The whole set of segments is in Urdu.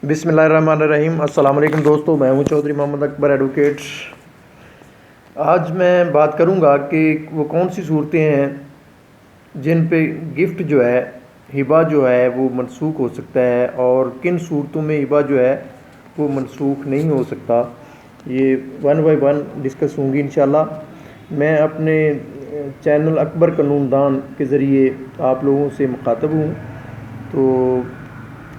بسم اللہ الرحمن الرحیم۔ السلام علیکم دوستو، میں ہوں چودھری محمد اکبر ایڈوکیٹ۔ آج میں بات کروں گا کہ وہ کون سی صورتیں ہیں جن پہ گفٹ جو ہے، ہبہ جو ہے وہ منسوخ ہو سکتا ہے، اور کن صورتوں میں ہبہ جو ہے وہ منسوخ نہیں ہو سکتا۔ یہ 1 بائی 1 ڈسکس ہوں گی انشاءاللہ۔ میں اپنے چینل اکبر قانون دان کے ذریعے آپ لوگوں سے مخاطب ہوں، تو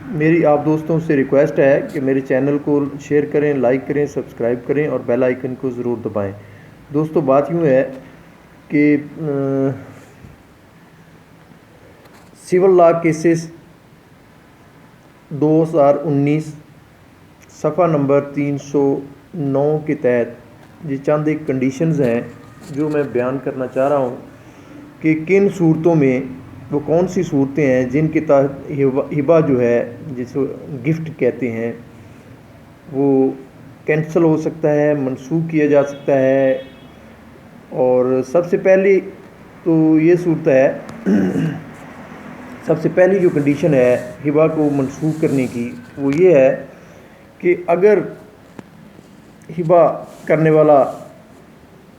میری آپ دوستوں سے ریکویسٹ ہے کہ میرے چینل کو شیئر کریں، لائک کریں، سبسکرائب کریں اور بیل آئیکن کو ضرور دبائیں۔ دوستو، بات یوں ہے کہ سول لا کیسز 2019 صفحہ نمبر 309 کے تحت یہ چند ایک کنڈیشنز ہیں جو میں بیان کرنا چاہ رہا ہوں کہ کن صورتوں میں، وہ کون سی صورتیں ہیں جن کے تحت ہبہ جو ہے، جسے گفٹ کہتے ہیں، وہ کینسل ہو سکتا ہے، منسوخ کیا جا سکتا ہے۔ اور سب سے پہلی تو یہ صورت ہے، سب سے پہلی جو کنڈیشن ہے ہبہ کو منسوخ کرنے کی، وہ یہ ہے کہ اگر ہبہ کرنے والا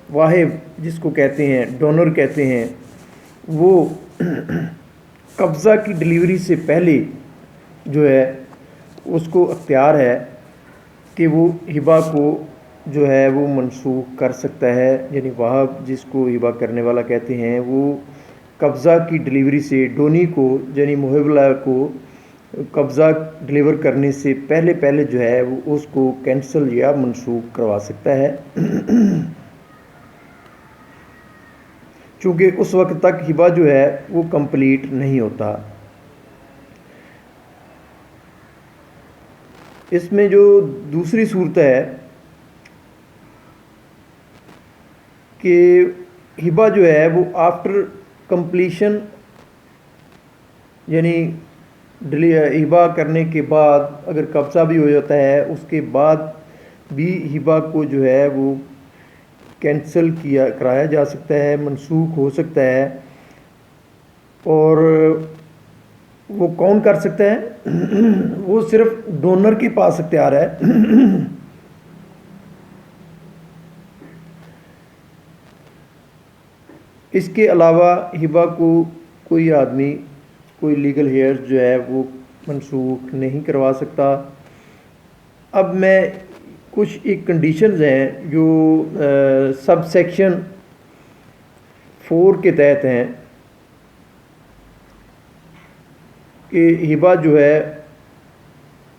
واہب، جس کو کہتے ہیں ڈونر کہتے ہیں، وہ قبضہ کی ڈیلیوری سے پہلے جو ہے اس کو اختیار ہے کہ وہ ہبہ کو جو ہے وہ منسوخ کر سکتا ہے۔ یعنی واہب، جس کو ہبہ کرنے والا کہتے ہیں، وہ قبضہ کی ڈیلیوری سے ڈونی کو، یعنی محب اللہ کو قبضہ ڈیلیور کرنے سے پہلے جو ہے وہ اس کو کینسل یا منسوخ کروا سکتا ہے، چونکہ اس وقت تک ہبہ جو ہے وہ کمپلیٹ نہیں ہوتا۔ اس میں جو دوسری صورت ہے کہ ہبہ جو ہے وہ آفٹر کمپلیشن، یعنی ہبہ کرنے کے بعد اگر قبضہ بھی ہو جاتا ہے، اس کے بعد بھی ہبہ کو جو ہے وہ کینسل کرایا جا سکتا ہے، منسوخ ہو سکتا ہے۔ اور وہ کون کر سکتا ہے؟ وہ صرف ڈونر کے پاس اختیار ہے۔ اس کے علاوہ ہبہ کو کوئی آدمی، کوئی لیگل ہیئر جو ہے وہ منسوخ نہیں کروا سکتا۔ اب میں کچھ ایک کنڈیشنز ہیں جو سب سیکشن 4 کے تحت ہیں کہ ہبہ جو ہے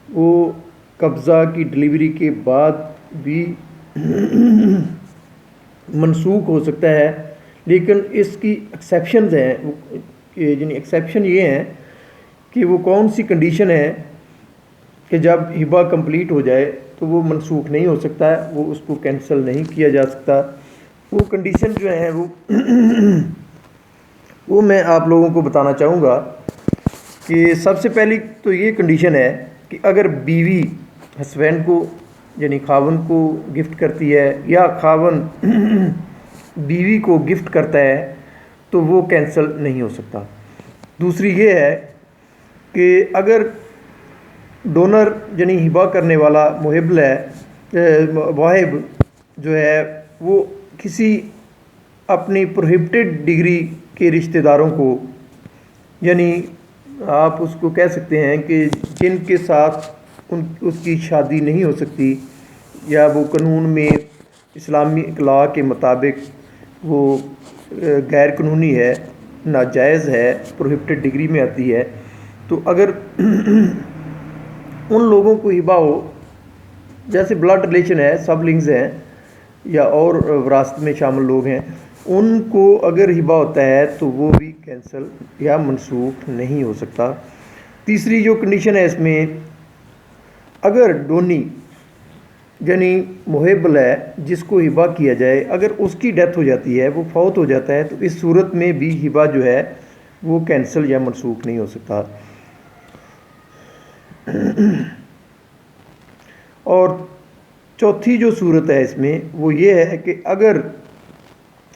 وہ قبضہ کی ڈیلیوری کے بعد بھی منسوخ ہو سکتا ہے، لیکن اس کی ایکسیپشنز ہیں، یعنی ایکسیپشن یہ ہیں کہ وہ کون سی کنڈیشن ہے کہ جب ہبہ کمپلیٹ ہو جائے تو وہ منسوخ نہیں ہو سکتا ہے، وہ اس کو کینسل نہیں کیا جا سکتا۔ وہ کنڈیشن جو ہیں وہ میں آپ لوگوں کو بتانا چاہوں گا کہ سب سے پہلی تو یہ کنڈیشن ہے کہ اگر بیوی ہسبینڈ کو، یعنی خاوند کو گفٹ کرتی ہے، یا خاوند بیوی کو گفٹ کرتا ہے، تو وہ کینسل نہیں ہو سکتا۔ دوسری یہ ہے کہ اگر ڈونر، یعنی ہبہ کرنے والا محب ہے، واہب جو ہے وہ کسی اپنی پروہیبٹڈ ڈگری کے رشتہ داروں کو، یعنی آپ اس کو کہہ سکتے ہیں کہ جن کے ساتھ اس کی شادی نہیں ہو سکتی، یا وہ قانون میں اسلامی لا کے مطابق وہ غیر قانونی ہے، ناجائز ہے، پروہیبٹڈ ڈگری میں آتی ہے، تو اگر ان لوگوں کو ہبہ ہو، جیسے بلڈ ریلیشن ہے، سب لنگز ہیں، یا اور وراثت میں شامل لوگ ہیں، ان کو اگر ہبہ ہوتا ہے تو وہ بھی کینسل یا منسوخ نہیں ہو سکتا۔ تیسری جو کنڈیشن ہے اس میں، اگر ڈونی، یعنی محب ہے جس کو ہبہ کیا جائے، اگر اس کی ڈیتھ ہو جاتی ہے، وہ فوت ہو جاتا ہے، تو اس صورت میں بھی ہبہ جو ہے وہ کینسل یا منسوخ نہیں ہو سکتا۔ اور چوتھی جو صورت ہے اس میں، وہ یہ ہے کہ اگر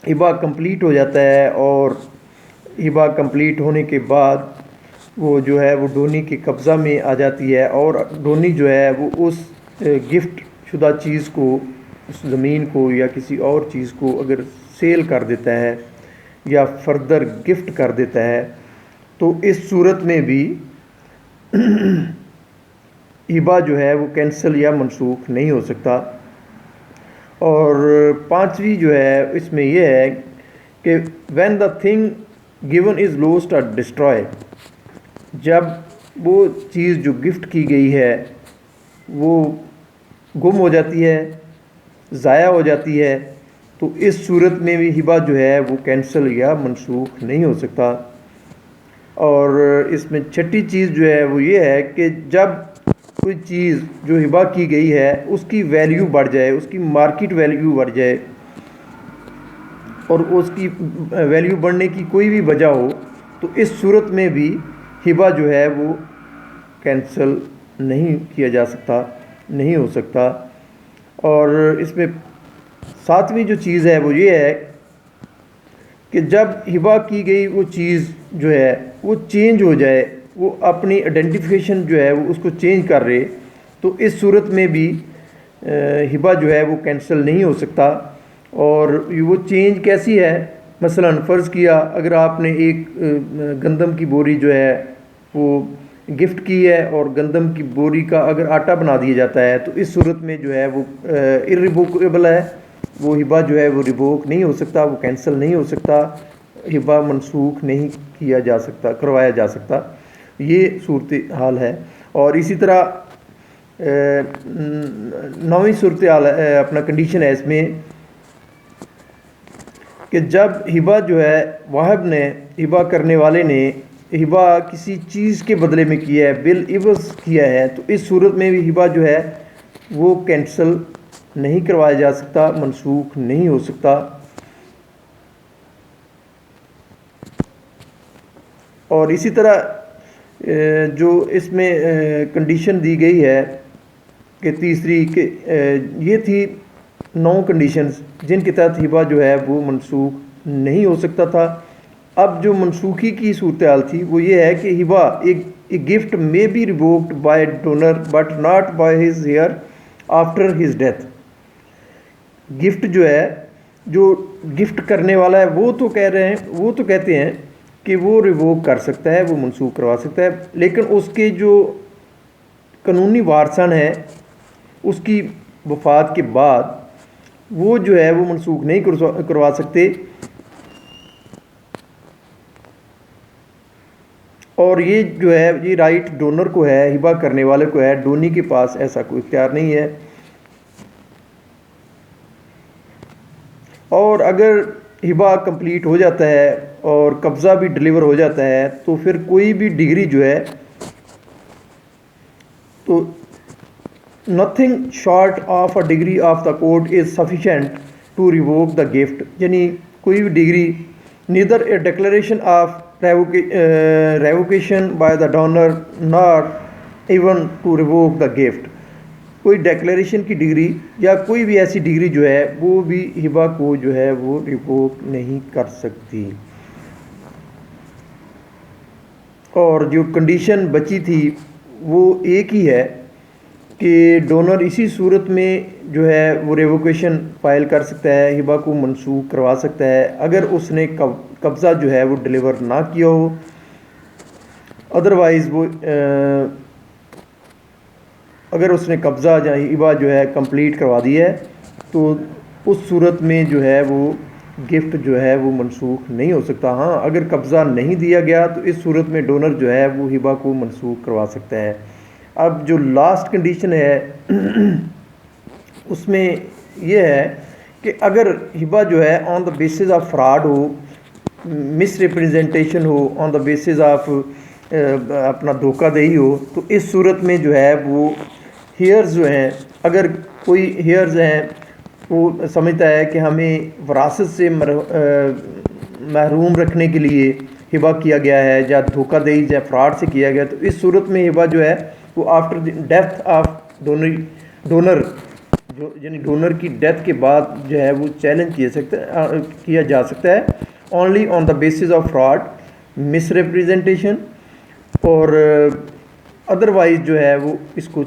ہبہ کمپلیٹ ہو جاتا ہے، اور ہبہ کمپلیٹ ہونے کے بعد وہ جو ہے وہ ڈونی کے قبضہ میں آ جاتی ہے، اور ڈونی جو ہے وہ اس گفٹ شدہ چیز کو، اس زمین کو یا کسی اور چیز کو اگر سیل کر دیتا ہے یا فردر گفٹ کر دیتا ہے تو اس صورت میں بھی ہبہ جو ہے وہ کینسل یا منسوخ نہیں ہو سکتا۔ اور پانچویں جو ہے اس میں یہ ہے کہ when the thing given is lost or destroyed, جب وہ چیز جو گفٹ کی گئی ہے وہ گم ہو جاتی ہے، ضائع ہو جاتی ہے، تو اس صورت میں بھی ہبہ جو ہے وہ کینسل یا منسوخ نہیں ہو سکتا۔ اور اس میں چھٹی چیز جو ہے وہ یہ ہے کہ جب کوئی چیز جو ہبہ کی گئی ہے اس کی ویلیو بڑھ جائے، اس کی مارکیٹ ویلیو بڑھ جائے، اور اس کی ویلیو بڑھنے کی کوئی بھی وجہ ہو، تو اس صورت میں بھی ہبہ جو ہے وہ کینسل نہیں کیا جا سکتا، نہیں ہو سکتا۔ اور اس میں ساتویں جو چیز ہے وہ یہ ہے کہ جب ہبہ کی گئی وہ چیز جو ہے وہ چینج ہو جائے، وہ اپنی آئیڈینٹیفیکیشن جو ہے وہ اس کو چینج کر رہے، تو اس صورت میں بھی ہبہ جو ہے وہ کینسل نہیں ہو سکتا۔ اور وہ چینج کیسی ہے؟ مثلا فرض کیا اگر آپ نے ایک گندم کی بوری جو ہے وہ گفٹ کی ہے، اور گندم کی بوری کا اگر آٹا بنا دیا جاتا ہے تو اس صورت میں جو ہے وہ irrevocable ہے، وہ ہبہ جو ہے وہ ریووک نہیں ہو سکتا، وہ کینسل نہیں ہو سکتا، ہبہ منسوخ نہیں کیا جا سکتا، کروایا جا سکتا۔ یہ صورتحال ہے۔ اور اسی طرح نویں صورتحال اپنا کنڈیشن ہے اس میں کہ جب ہبہ جو ہے واہب نے، ہبہ کرنے والے نے ہبہ کسی چیز کے بدلے میں کیا ہے، بالعوض کیا ہے، تو اس صورت میں بھی ہبہ جو ہے وہ کینسل نہیں کروایا جا سکتا، منسوخ نہیں ہو سکتا۔ اور اسی طرح جو اس میں کنڈیشن دی گئی ہے کہ تیسری، کہ یہ تھی 9 کنڈیشنز جن کے تحت ہبہ جو ہے وہ منسوخ نہیں ہو سکتا تھا۔ اب جو منسوخی کی صورتحال تھی وہ یہ ہے کہ ہبہ ایک گفٹ میں be revoked by donor but not by his heir after his death. Gift جو ہے، جو گفٹ کرنے والا ہے وہ تو کہتے ہیں کہ وہ ریووک کر سکتا ہے، وہ منسوخ کروا سکتا ہے، لیکن اس کے جو قانونی وارثان ہیں اس کی وفات کے بعد وہ جو ہے وہ منسوخ نہیں کروا سکتے۔ اور یہ جو ہے یہ رائٹ ڈونر کو ہے، ہبہ کرنے والے کو ہے، ڈونی کے پاس ایسا کوئی اختیار نہیں ہے۔ اور اگر ہبہ کمپلیٹ ہو جاتا ہے اور قبضہ بھی ڈیلیور ہو جاتا ہے تو پھر کوئی بھی ڈگری جو ہے تو nothing short of a degree of the court is sufficient to revoke the gift, یعنی کوئی بھی degree, neither a declaration of revocation by the donor not even to revoke the gift, کوئی ڈیکلیریشن کی ڈگری یا کوئی بھی ایسی ڈگری جو ہے وہ بھی ہبہ کو جو ہے وہ ریووک نہیں کر سکتی۔ اور جو کنڈیشن بچی تھی وہ ایک ہی ہے کہ ڈونر اسی صورت میں جو ہے وہ ریووکیشن فائل کر سکتا ہے، ہبہ کو منسوخ کروا سکتا ہے اگر اس نے قبضہ جو ہے وہ ڈیلیور نہ کیا ہو، ادروائز وہ اگر اس نے قبضہ یا ہبہ جو ہے کمپلیٹ کروا دی ہے تو اس صورت میں جو ہے وہ گفٹ جو ہے وہ منسوخ نہیں ہو سکتا۔ ہاں اگر قبضہ نہیں دیا گیا تو اس صورت میں ڈونر جو ہے وہ ہبہ کو منسوخ کروا سکتا ہے۔ اب جو لاسٹ کنڈیشن ہے اس میں یہ ہے کہ اگر ہبہ جو ہے on the basis of fraud ہو، مس ریپرزنٹیشن ہو، آن دا بیسس آف اپنا دھوکہ دہی ہو، تو اس صورت میں جو ہے وہ ہیئرز جو ہیں، اگر کوئی ہیئرز ہیں وہ سمجھتا ہے کہ ہمیں وراثت سے محروم رکھنے کے لیے ہبہ کیا گیا ہے یا دھوکہ دہی یا فراڈ سے کیا گیا، تو اس صورت میں ہبہ جو ہے وہ آفٹر ڈیتھ آف ڈونر یعنی ڈونر کی ڈیتھ کے بعد جو ہے وہ چیلنج کیا جا سکتا ہے، only on the basis of fraud, miss representation اور ادروائز جو ہے وہ اس کو